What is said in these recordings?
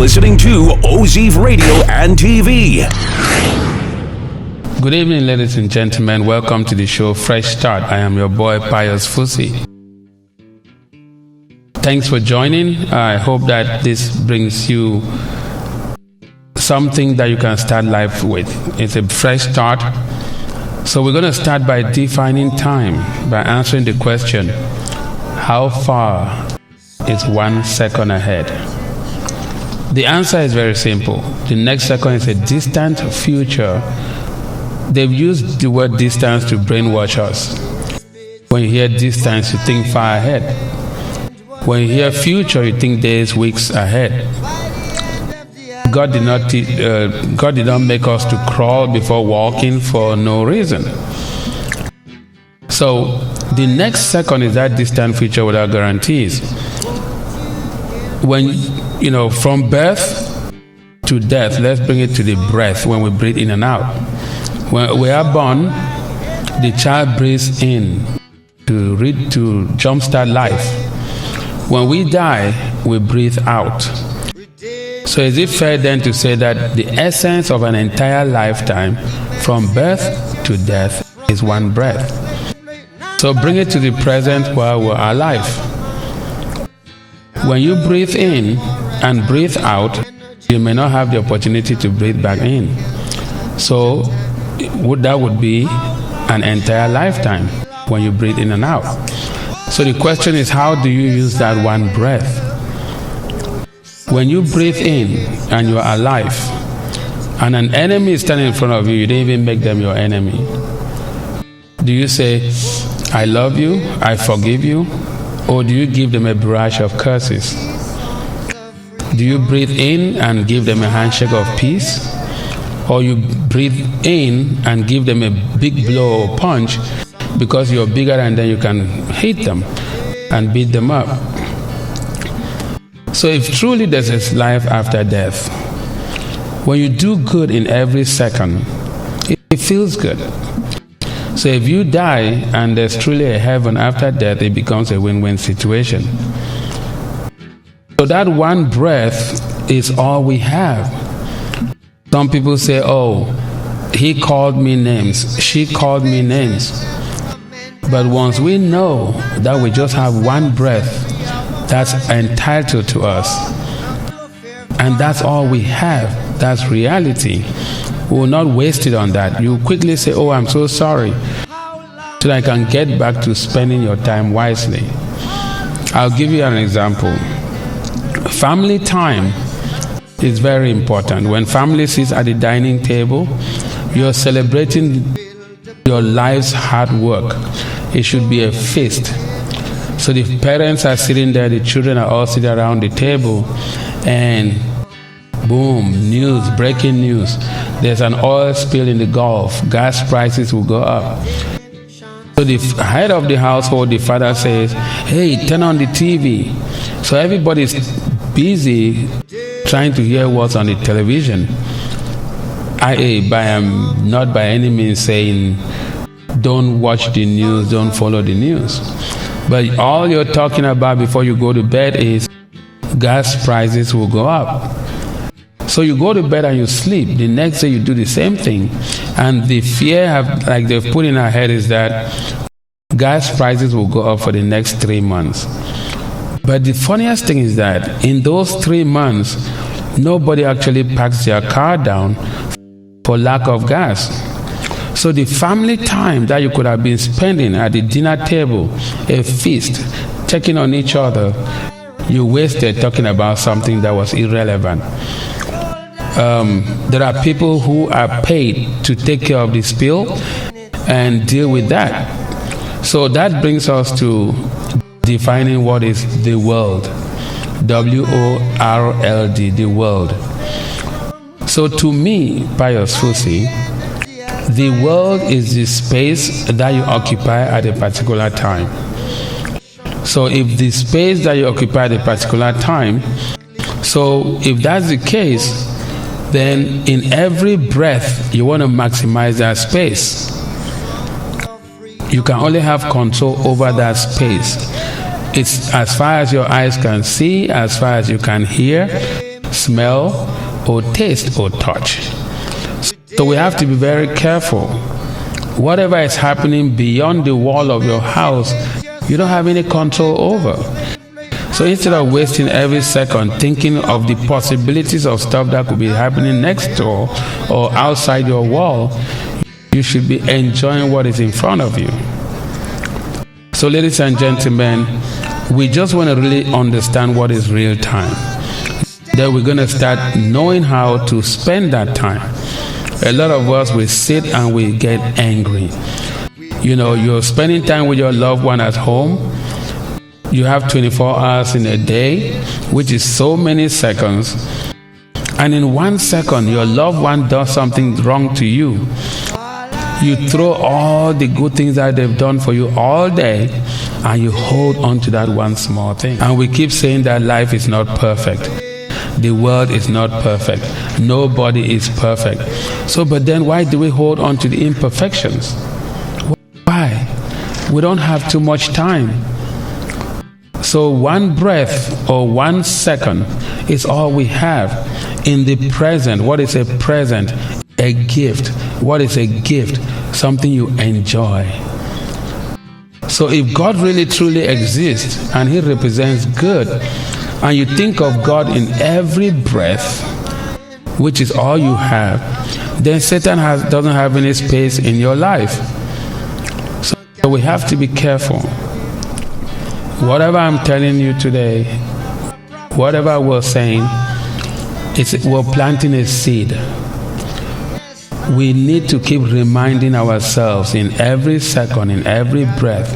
listening to OZEV Radio and TV. Good evening, ladies and gentlemen. Welcome to the show Fresh Start. I am your boy, Pius Fusi. Thanks for joining. I hope that this brings you something that you can start life with. It's a fresh start. So we're going to start by defining time, by answering the question, how far is 1 second ahead? The answer is very simple. The next second is a distant future. They've used the word distance to brainwash us. When you hear distance, you think far ahead. When you hear future, you think days, weeks ahead. God did not make us to crawl before walking for no reason. So the next second is that distant future without guarantees. When from birth to death, let's bring it to the breath when we breathe in and out. When we are born, the child breathes in to jumpstart life. When we die, we breathe out. So is it fair then to say that the essence of an entire lifetime from birth to death is one breath? So bring it to the present while we're alive. When you breathe in and breathe out, you may not have the opportunity to breathe back in. So that would be an entire lifetime when you breathe in and out. So the question is, how do you use that one breath? When you breathe in and you are alive, and an enemy is standing in front of you, you didn't even make them your enemy. Do you say, I love you, I forgive you? Or do you give them a barrage of curses? Do you breathe in and give them a handshake of peace? Or you breathe in and give them a big blow or punch because you're bigger and then you can hit them and beat them up? So if truly there's a life after death, when you do good in every second, it feels good. So if you die and there's truly a heaven after death, it becomes a win-win situation. So that one breath is all we have. Some people say, oh, he called me names, she called me names. But once we know that we just have one breath that's entitled to us, and that's all we have, that's reality, we will not waste it on that. You quickly say, oh, I'm so sorry, so that I can get back to spending your time wisely. I'll give you an example. Family time is very important. When family sits at the dining table, you're celebrating your life's hard work. It should be a feast. So the parents are sitting there, the children are all sitting around the table, and boom, news, breaking news. There's an oil spill in the Gulf. Gas prices will go up. So the head of the household, the father says, hey, turn on the TV. So everybody's busy trying to hear what's on the television. I am not by any means saying don't watch the news, don't follow the news. But all you're talking about before you go to bed is gas prices will go up. So you go to bed and you sleep. The next day you do the same thing. And the fear they've put in our head is that gas prices will go up for the next 3 months. But the funniest thing is that in those 3 months, nobody actually packs their car down for lack of gas. So the family time that you could have been spending at the dinner table, a feast, checking on each other, you wasted talking about something that was irrelevant. There are people who are paid to take care of the spill and deal with that. So that brings us to defining what is the world. W-O-R-L-D, the world. So to me, Pius Fusi, the world is the space that you occupy at a particular time. So if the space that you occupy at a particular time, so if that's the case, then in every breath you want to maximize that space. You can only have control over that space. It's as far as your eyes can see, as far as you can hear. smell, or taste, or touch. So we have to be very careful. Whatever is happening beyond the wall of your house, you don't have any control over. So instead of wasting every second thinking of the possibilities of stuff that could be happening next door or outside your wall, you should be enjoying what is in front of you. So ladies and gentlemen, we just want to really understand what is real time. Then we're going to start knowing how to spend that time. A lot of us will sit and we get angry. You know, you're spending time with your loved one at home. You have 24 hours in a day, which is so many seconds. And in 1 second, your loved one does something wrong to you. You throw all the good things that they've done for you all day, and you hold on to that one small thing. And we keep saying that life is not perfect. The world is not perfect. Nobody is perfect. So, but then why do we hold on to the imperfections? Why? We don't have too much time. So 1 breath or 1 second is all we have in the present. What is a present? A gift. What is a gift? Something you enjoy. So if God really truly exists and He represents good, and you think of God in every breath, which is all you have, then Satan doesn't have any space in your life. So we have to be careful. Whatever I'm telling you today, whatever we're saying, we're planting a seed. We need to keep reminding ourselves in every second, in every breath,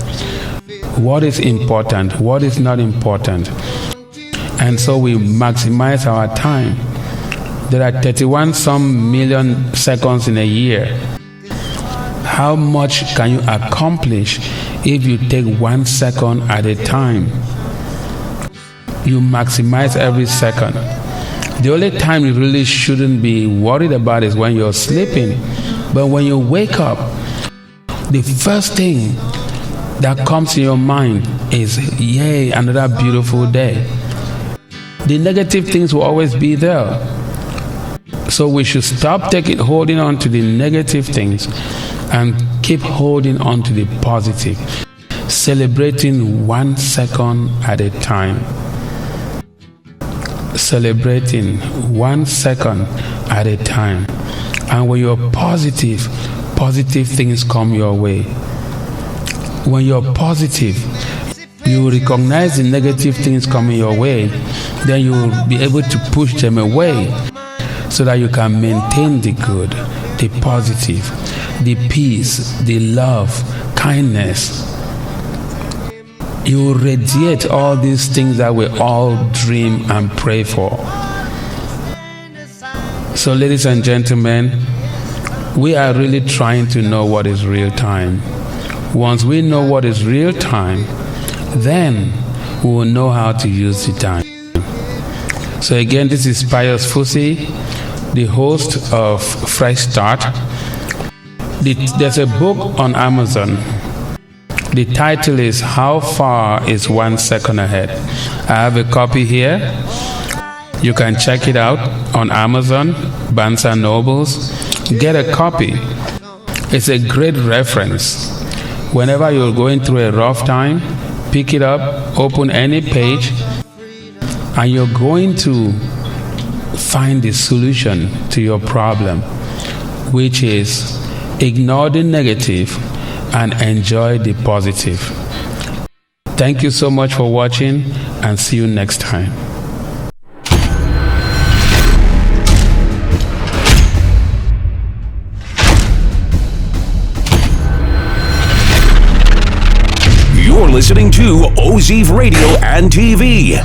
what is important, what is not important. And so we maximize our time. There are 31 some million seconds in a year. How much can you accomplish if you take 1 second at a time? You maximize every second. The only time you really shouldn't be worried about is when you're sleeping. But when you wake up, the first thing that comes in your mind is, yay, another beautiful day. The negative things will always be there. So we should stop holding on to the negative things and keep holding on to the positive, celebrating 1 second at a time. Celebrating 1 second at a time. And when you're positive things come your way. When you're positive, you recognize the negative things coming your way, then you will be able to push them away so that you can maintain the good, the positive, the peace, the love, kindness. You radiate all these things that we all dream and pray for. So ladies and gentlemen, we are really trying to know what is real time. Once we know what is real time, then we will know how to use the time. So again, this is Pius Fusi, the host of Fresh Start. There's a book on Amazon. The title is How Far is 1 Second Ahead? I have a copy here. You can check it out on Amazon, Barnes & Nobles. Get a copy. It's a great reference. Whenever you're going through a rough time, pick it up, open any page, and you're going to find the solution to your problem, which is ignore the negative and enjoy the positive. Thank you so much for watching, and see you next time. You're listening to OZ Radio and TV.